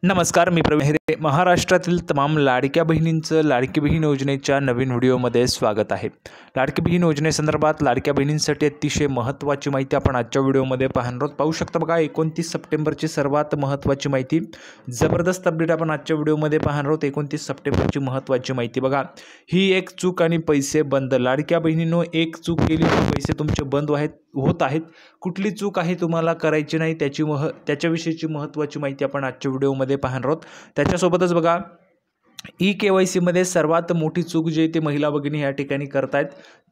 नमस्कार, मी प्रवीण हेरे. महाराष्ट्रातील तमाम लाडक्या बहिणींचं लाडकी बहीण योजनेच्या नवीन व्हिडिओमध्ये स्वागत आहे. लाडकी बहीण योजनेसंदर्भात लाडक्या बहिणींसाठी अतिशय महत्त्वाची माहिती आपण आजच्या व्हिडिओमध्ये पाहणार आहोत. पाहू शकता बघा, 29 सप्टेंबरची सर्वात महत्त्वाची माहिती, जबरदस्त अपडेट आपण आजच्या व्हिडिओमध्ये पाहणार आहोत. 29 सप्टेंबरची महत्त्वाची माहिती बघा. ही एक चूक आणि पैसे बंद. लाडक्या बहिणींनो, एक चूक केली तर पैसे तुमचे बंद होत आहेत. कुठली चूक आहे तुम्हाला करायची नाही, त्याच्याविषयीची महत्त्वाची माहिती आपण आजच्या व्हिडिओमध्ये पाहणार आहोत. त्याच्यासोबतच बघा, ई-KYC मध्ये सर्वात मोठी चूक जी ते महिला भगिनी या ठिकाणी करतायत,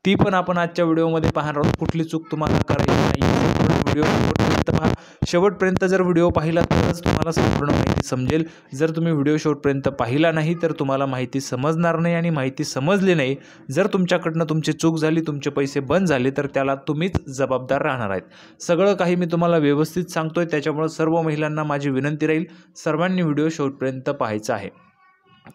ती पण आपण आजच्या व्हिडिओमध्ये पाहणार आहोत. कुठली चूक तुम्हाला करायची नाही, व्हिडिओ शेवटपर्यंत पहा. शेवटपर्यंत जर व्हिडिओ पाहिला तरच तुम्हाला संपूर्ण माहिती समजेल. जर तुम्ही व्हिडिओ शेवटपर्यंत पाहिला नाही तर तुम्हाला माहिती समजणार नाही, आणि माहिती समजली नाही, जर तुमच्याकडनं तुमची चूक झाली, तुमचे पैसे बंद झाले, तर त्याला तुम्हीच जबाबदार राहणार आहेत. सगळं काही मी तुम्हाला व्यवस्थित सांगतोय, त्याच्यामुळे सर्व महिलांना माझी विनंती राहील, सर्वांनी व्हिडिओ शेवटपर्यंत पाहायचा आहे.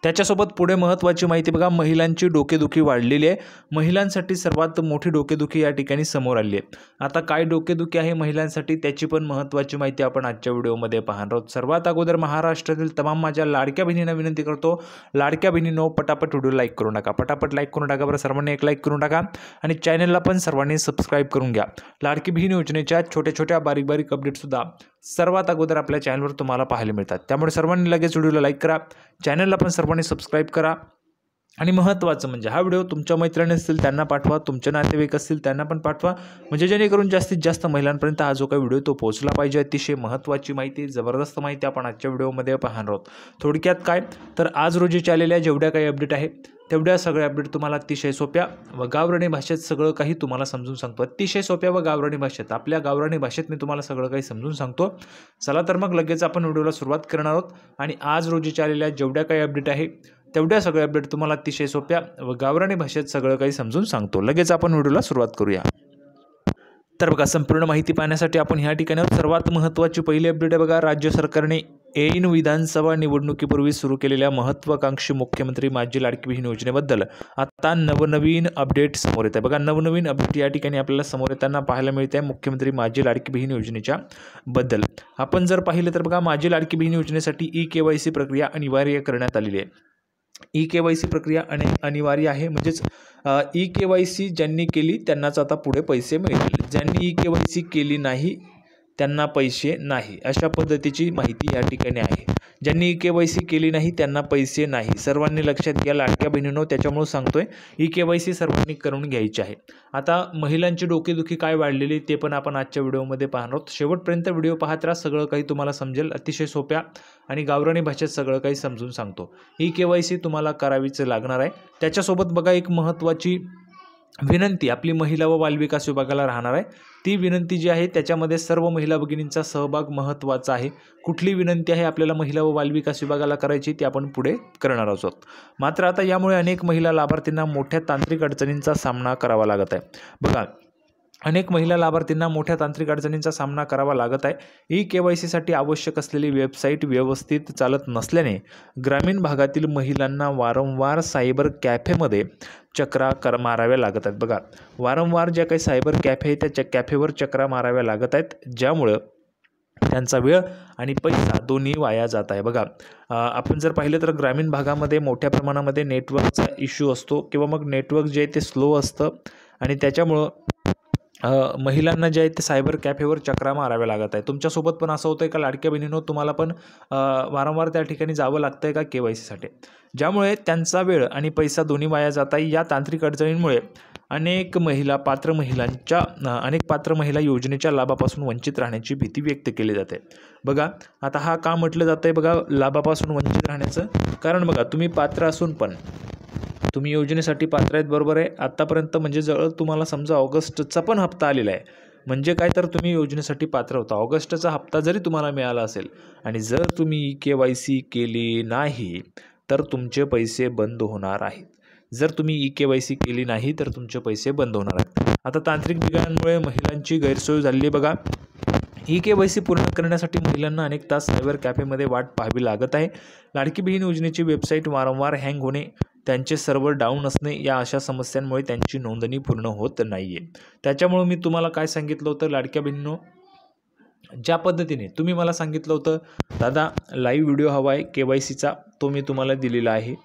त्याच्यासोबत पुढे महत्त्वाची माहिती बघा, महिलांची डोकेदुखी वाढलेली आहे. महिलांसाठी सर्वात मोठी डोकेदुखी या ठिकाणी समोर आली आहे. आता काय डोकेदुखी आहे महिलांसाठी, त्याची पण महत्त्वाची माहिती आपण आजच्या व्हिडिओमध्ये पाहणार आहोत. सर्वात अगोदर महाराष्ट्रातील तमाम माझ्या लाडक्या बहिणींना विनंती करतो, लाडक्या बहिणींनो, पटापट व्हिडिओ लाईक करून टाका. पटापट लाईक करून टाका बरं, सर्वांनी एक लाईक करून टाका, आणि चॅनलला पण सर्वांनी सबस्क्राईब करून घ्या. लाडकी बहीण योजनेच्या छोट्या छोट्या बारीक बारीक अपडेटसुद्धा सर्वात अगोदर आपल्या चॅनलवर तुम्हाला पाहायला मिळतात. त्यामुळे सर्वांनी लगेच व्हिडिओला लाईक करा, चॅनलला पण सर्वांनी सबस्क्राईब करा. आणि महत्त्वाचं म्हणजे हा व्हिडिओ तुमच्या मैत्रिणी असतील त्यांना पाठवा, तुमचे नातेवाईक असतील त्यांना पण पाठवा, म्हणजे जेणेकरून जास्तीत जास्त महिलांपर्यंत हा जो काही व्हिडिओ तो पोहोचला पाहिजे. अतिशय महत्त्वाची माहिती, जबरदस्त माहिती आपण आजच्या व्हिडिओमध्ये पाहणार आहोत. थोडक्यात काय तर, आज रोजी आलेल्या जेवढ्या काही अपडेट आहे तेवढ्या सगळ्या अपडेट तुम्हाला अतिशय सोप्या व गावरानी भाषेत सगळं काही तुम्हाला समजून सांगतो. अतिशय सोप्या व गावरानी भाषेत, आपल्या गावरानी भाषेत मी तुम्हाला सगळं काही समजून सांगतो. चला तर मग लगेच आपण व्हिडिओला सुरुवात करणार आहोत. आणि आज रोजी आलेल्या जेवढ्या काही अपडेट आहे तेवढ्या सगळ्या अपडेट तुम्हाला अतिशय सोप्या व गावरानी भाषेत सगळं काही समजून सांगतो. लगेच आपण व्हिडिओला सुरुवात करूया. तर बघा, संपूर्ण माहिती पाहण्यासाठी आपण ह्या ठिकाणी सर्वात महत्त्वाची पहिली अपडेट आहे बघा. राज्य सरकारने ऐन विधानसभा निवडणुकीपूर्वी सुरू केलेल्या महत्त्वाकांक्षी मुख्यमंत्री माझी लाडकी बहीण योजनेबद्दल आता नवनवीन अपडेट समोर येत आहे बघा. नवनवीन अपडेट या ठिकाणी आपल्याला समोर येताना पाहायला मिळते आहे मुख्यमंत्री माझी लाडकी बहीण योजनेच्या बद्दल. आपण जर पाहिलं तर बघा, माझी लाडकी बहीण योजनेसाठी ई-KYC प्रक्रिया अनिवार्य करण्यात आलेली आहे. ई-KYC प्रक्रिया अनिवार्य आहे, म्हणजेच ई-KYC ज्यांनी केली त्यांनाच आता पुढे पैसे मिळतील. ज्यांनी ई-KYC केली नाही त्यांना पैसे नाही, अशा पद्धतीची माहिती या ठिकाणी आहे. ज्यांनी ई-KYC केली नाही त्यांना पैसे नाही. सर्वांनी लक्षात घ्या लाडक्या बहिणींनो, त्याच्यामुळे सांगतोय ई-KYC सर्वांनी करून घ्यायची आहे. आता महिलांची डोकेदुखी काय वाढलेली ते पण आपण आजच्या व्हिडिओमध्ये पाहणार आहोत. शेवटपर्यंत व्हिडिओ पाहत राहा, सगळं काही तुम्हाला समजेल. अतिशय सोप्या आणि गावरानी भाषेत सगळं काही समजून सांगतो. ई-KYC तुम्हाला करावीच लागणार आहे. त्याच्यासोबत बघा, एक महत्त्वाची विनंती आपली महिला व बालविकास विभागाला राहणार आहे. ती विनंती जी आहे त्याच्यामध्ये सर्व महिला भगिनींचा सहभाग महत्त्वाचा आहे. कुठली विनंती आहे आपल्याला महिला व बालविकास विभागाला करायची ती आपण पुढे करणार आहोत. मात्र आता यामुळे अनेक महिला लाभार्थींना मोठ्या तांत्रिक अडचणींचा सामना करावा लागत आहे बघा. अनेक महिला लाभार्थींना मोठ्या तांत्रिक अडचणींचा सामना करावा लागत आहे. ई-KYCसाठी आवश्यक असलेली वेबसाईट व्यवस्थित चालत नसल्याने ग्रामीण भागातील महिलांना वारंवार सायबर कॅफेमध्ये चक्रा माराव्या लागत आहेत बघा. वारंवार ज्या काही सायबर कॅफे आहेत त्या कॅफेवर चक्रा माराव्या लागत आहेत, ज्यामुळं त्यांचा वेळ आणि पैसा दोन्ही वाया जात आहे बघा. आपण जर पाहिलं तर ग्रामीण भागामध्ये मोठ्या प्रमाणामध्ये नेटवर्कचा इश्यू असतो, किंवा मग नेटवर्क जे आहे ते स्लो असतं, आणि त्याच्यामुळं महिलांना जे आहे ते सायबर कॅफेवर चक्रा माराव्या लागत आहे. तुमच्यासोबत पण असं होतं आहे का लाडक्या बहिणींनो, तुम्हाला पण वारंवार त्या ठिकाणी जावं लागतं आहे का KYCसाठी, ज्यामुळे त्यांचा वेळ आणि पैसा दोन्ही वाया जात आहे. या तांत्रिक अडचणींमुळे अनेक पात्र महिला योजनेच्या लाभापासून वंचित राहण्याची भीती व्यक्त केली जाते बघा. आता हा का म्हटलं जातं आहे बघा लाभापासून वंचित राहण्याचं कारण? बघा, तुम्ही पात्र असून पण तुम्ही योजनेसाठी पात्र आहेत, बरोबर आहे. आत्तापर्यंत म्हणजे जवळ तुम्हाला समजा ऑगस्टचा पण हप्ता आलेला आहे, म्हणजे काय तर तुम्ही योजनेसाठी पात्र होता. ऑगस्टचा हप्ता जरी तुम्हाला मिळाला असेल आणि जर तुम्ही ई-KYC केली नाही तर तुमचे पैसे बंद होणार आहेत. जर तुम्ही ई-KYC केली नाही तर तुमचे पैसे बंद होणार आहेत. आता तांत्रिक बिघाडांमुळे महिलांची गैरसोय झाली बघा. ई-KYC पूर्ण करण्यासाठी महिलांना अनेक तास सायबर कॅफेमध्ये वाट पाहावी लागत आहे. लाडकी बहीण योजनेची वेबसाईट वारंवार हँग होणे, त्यांचे सर्व्हर डाऊन असणे, या अशा समस्यांमुळे त्यांची नोंदणी पूर्ण होत नाही आहे. त्याच्यामुळे मी तुम्हाला काय सांगितलं होतं लाडक्या बहिणींनो, ज्या पद्धतीने तुम्ही मला सांगितलं होतं दादा लाईव्ह व्हिडिओ हवा आहे KYCचा, तो मी तुम्हाला दिलेला आहे.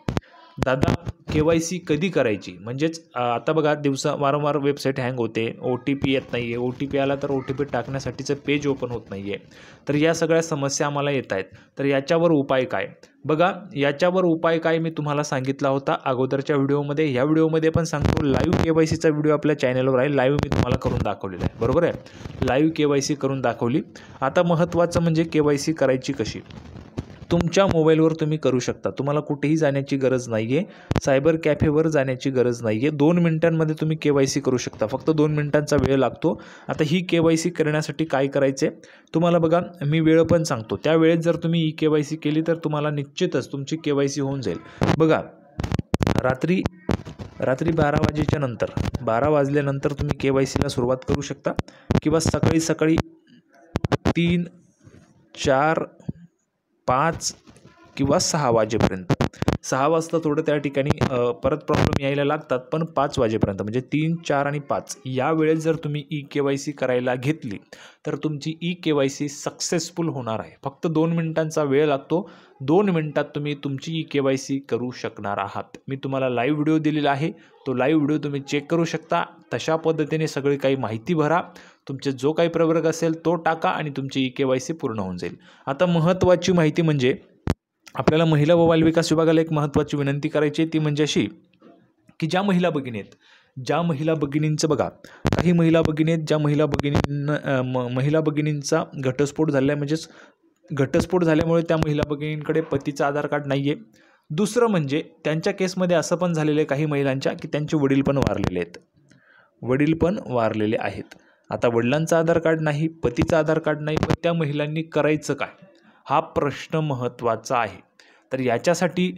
दादा KYC कधी करायची, म्हणजेच आता बघा वारंवार वेबसाईट हँग होते, OTP येत नाही आहे, OTP आला तर OTP टाकण्यासाठीचं पेज ओपन होत नाही आहे. तर या सगळ्या समस्या आम्हाला येत आहेत. तर याच्यावर उपाय काय? बघा याच्यावर उपाय काय मी तुम्हाला सांगितला होता अगोदरच्या व्हिडिओमध्ये. या व्हिडिओमध्ये पण सांगतो. लाईव्ह KYCचा व्हिडिओ आपल्या चॅनलवर आहे, लाईव्ह मी तुम्हाला करून दाखवलेला आहे, बरोबर आहे. लाईव्ह KYC करून दाखवली. आता महत्त्वाचं म्हणजे KYC करायची कशी. तुमच्या मोबाईलवर तुम्ही करू शकता. तुम्हाला कुठेही जाण्याची गरज नाही आहे, सायबर कॅफेवर जाण्याची गरज नाही आहे. 2 मिनिटांमध्ये तुम्ही KYC करू शकता. फक्त 2 मिनिटांचा वेळ लागतो. आता ही KYC करण्यासाठी काय करायचे तुम्हाला बघा, मी वेळ पण सांगतो. त्या वेळेत जर तुम्ही ही KYC केली तर तुम्हाला निश्चितच तुमची KYC होऊन जाईल. बघा रात्री 12 वाजेच्या नंतर 12 वाजल्यानंतर तुम्ही KYCला सुरुवात करू शकता किंवा सकाळी 3, 4, 5 किंवा 6 वाजेपर्यंत. 6 वाजता थोडं त्या ठिकाणी परत प्रॉब्लेम यायला लागतात, पण 5 वाजेपर्यंत म्हणजे 3, 4 आणि 5 या वेळेत जर तुम्ही KYC करायला घेतली तर तुमची KYC सक्सेसफुल होणार आहे. फक्त 2 मिनिटांचा वेळ लागतो. 2 मिनिटात तुम्ही तुमची KYC करू शकणार आहात. मी तुम्हाला लाईव्ह व्हिडिओ दिलेला आहे, तो लाईव्ह व्हिडिओ तुम्ही चेक करू शकता. तशा पद्धतीने सगळी काही माहिती भरा, तुमचे जो काही प्रवर्ग असेल तो टाका आणि तुमची KYC पूर्ण होऊन जाईल. आता महत्त्वाची माहिती म्हणजे आपल्याला महिला व बालविकास विभागाला एक महत्त्वाची विनंती करायची आहे, ती म्हणजे अशी की ज्या महिला भगिनी आहेत, ज्या महिला भगिनींचं बघा, काही महिला भगिनी आहेत ज्या महिला भगिनींचा घटस्फोट झाला आहे, म्हणजेच घटस्फोट झाल्यामुळे त्या महिला भगिनींकडे पतीचं आधार कार्ड नाही आहे. दुसरं म्हणजे त्यांच्या केसमध्ये असं पण झालेलं आहे काही महिलांच्या की त्यांचे वडील पण वारलेले आहेत. आता वडिलांचं आधार कार्ड नाही, पतीचं आधार कार्ड नाही, पण त्या महिलांनी करायचं काय हा प्रश्न महत्त्वाचा आहे. तर याच्यासाठी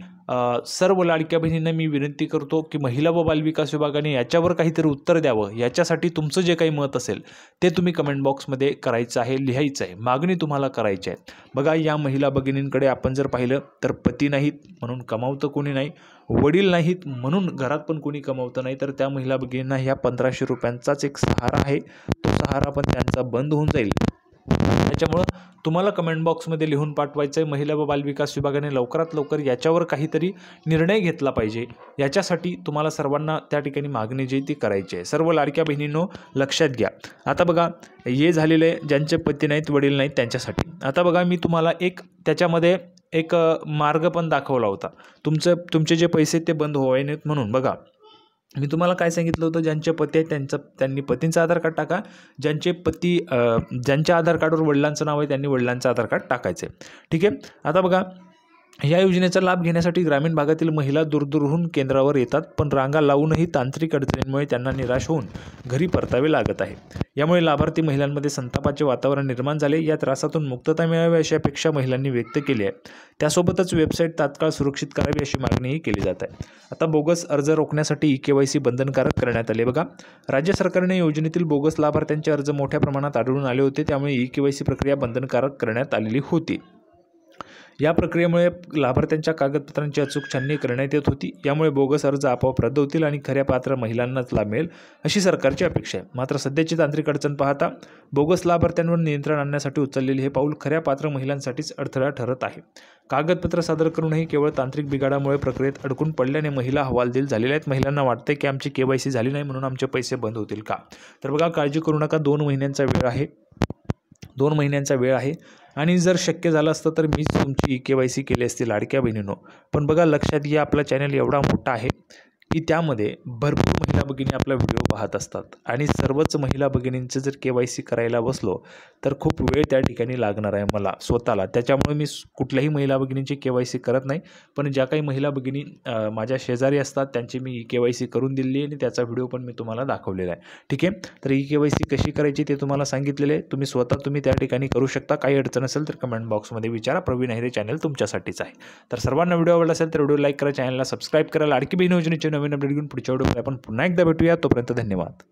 सर्व लाडक्या बहिणींना मी विनंती करतो की महिला व बालविकास विभागाने याच्यावर काहीतरी उत्तर द्यावं. याच्यासाठी तुमचं जे काही मत असेल ते तुम्ही कमेंट बॉक्समध्ये करायचं आहे, लिहायचं आहे, मागणी तुम्हाला करायची आहे. बघा या महिला भगिनींकडे आपण जर पाहिलं तर पती नाहीत म्हणून कमावतं कोणी नाही, वडील नाहीत म्हणून घरात पण कोणी कमावतं नाही. तर त्या महिला भगिनींना ह्या 1500 रुपयांचाच एक सहारा आहे, तो सहारा पण त्यांचा बंद होऊन जाईल. त्याच्यामुळं तुम्हाला कमेंट बॉक्समध्ये लिहून पाठवायचं आहे. महिला व बालविकास विभागाने लवकरात लवकर याच्यावर काहीतरी निर्णय घेतला पाहिजे. याच्यासाठी तुम्हाला सर्वांना त्या ठिकाणी मागणी जी ती करायची आहे. सर्व लाडक्या बहिणींनो लक्षात घ्या. आता बघा हे झालेले ज्यांचे पती नाहीत, वडील नाहीत त्यांच्यासाठी. आता बघा मी तुम्हाला त्याच्यामध्ये एक मार्ग पण दाखवला होता. तुमचे जे पैसे ते बंद व्हावे नाहीत म्हणून. बघा मी तुम्हाला काय सांगितलं होतं, ज्यांचे पती आहेत त्यांनी पतींचं आधार कार्ड टाका, ज्यांच्या आधार कार्डवर वडिलांचं नाव आहे त्यांनी वडिलांचं आधार कार्ड टाकायचं आहे. ठीक आहे. आता बघा या योजनेचा लाभ घेण्यासाठी ग्रामीण भागातील महिला दूरदूरहून केंद्रावर येतात, पण रांगा लावूनही तांत्रिक अडचणींमुळे त्यांना निराश होऊन घरी परतावे लागत आहे. यामुळे लाभार्थी महिलांमध्ये संतापाचे वातावरण निर्माण झाले. या त्रासातून मुक्तता मिळावी अशी अपेक्षा महिलांनी व्यक्त केली आहे. त्यासोबतच वेबसाईट तात्काळ सुरक्षित करावी अशी मागणीही केली जात आहे. आता बोगस अर्ज रोखण्यासाठी KYC बंधनकारक करण्यात आले. बघा राज्य सरकारने योजनेतील बोगस लाभार्थ्यांचे अर्ज मोठ्या प्रमाणात आढळून आले होते, त्यामुळे KYC प्रक्रिया बंधनकारक करण्यात आलेली होती. या प्रक्रियेमुळे लाभार्थ्यांच्या कागदपत्रांची अचूक छाननी करण्यात येत होती. यामुळे बोगस अर्ज आपोआप रद्द होतील आणि खऱ्या पात्र महिलांनाच लाभ मिळेल अशी सरकारची अपेक्षा आहे. मात्र सध्याची तांत्रिक अडचण पाहता बोगस लाभार्थ्यांवर नियंत्रण आणण्यासाठी उचललेले हे पाऊल खऱ्या पात्र महिलांसाठीच अडथळा ठरत आहे. कागदपत्र सादर करूनही केवळ तांत्रिक बिघाडामुळे प्रक्रियेत अडकून पडल्याने महिला हवालदिल झालेल्या आहेत. महिलांना वाटते की आमची KYC झाली नाही म्हणून आमचे पैसे बंद होतील का. तर बघा काळजी करू नका, 2 महिन्यांचा वेळ आहे. 2 महिन्यांचा वेळ आहे आणि जर शक्य झालं असतं तर मीच तुमची KYC केली असती लाडक्या बहिणींनो. पण बघा लक्षात घ्या आपला चॅनल एवढा मोठा आहे की त्यामध्ये भरपूर महिला भगिनी आपला व्हिडिओ पाहत असतात आणि सर्वच महिला भगिनींचं जर KYC करायला बसलो तर खूप वेळ त्या ठिकाणी लागणार आहे मला स्वतःला. त्याच्यामुळे मी कुठल्याही महिला भगिनींची KYC करत नाही, पण ज्या काही महिला भगिनी माझ्या शेजारी असतात त्यांची मी KYC करून दिली आहे आणि त्याचा व्हिडिओ पण मी तुम्हाला दाखवलेला आहे. ठीक आहे. तर KYC कशी करायची ते तुम्हाला सांगितलेले आहे. तुम्ही त्या ठिकाणी करू शकता. काही अडचण असेल तर कमेंट बॉक्समध्ये विचारा. प्रवीण अहिरे चॅनल तुमच्यासाठीच आहे. तर सर्वांना व्हिडिओ आवडला असेल तर व्हिडिओ लाईक करा, चॅनलला सबस्क्राईब करा. लाडकी बहीण योजनेचे नवीन अपडेट घेऊन पुढच्या व्हिडिओमध्ये आपण पुन्हा एकदा भेटूया. तोपर्यंत धन्यवाद.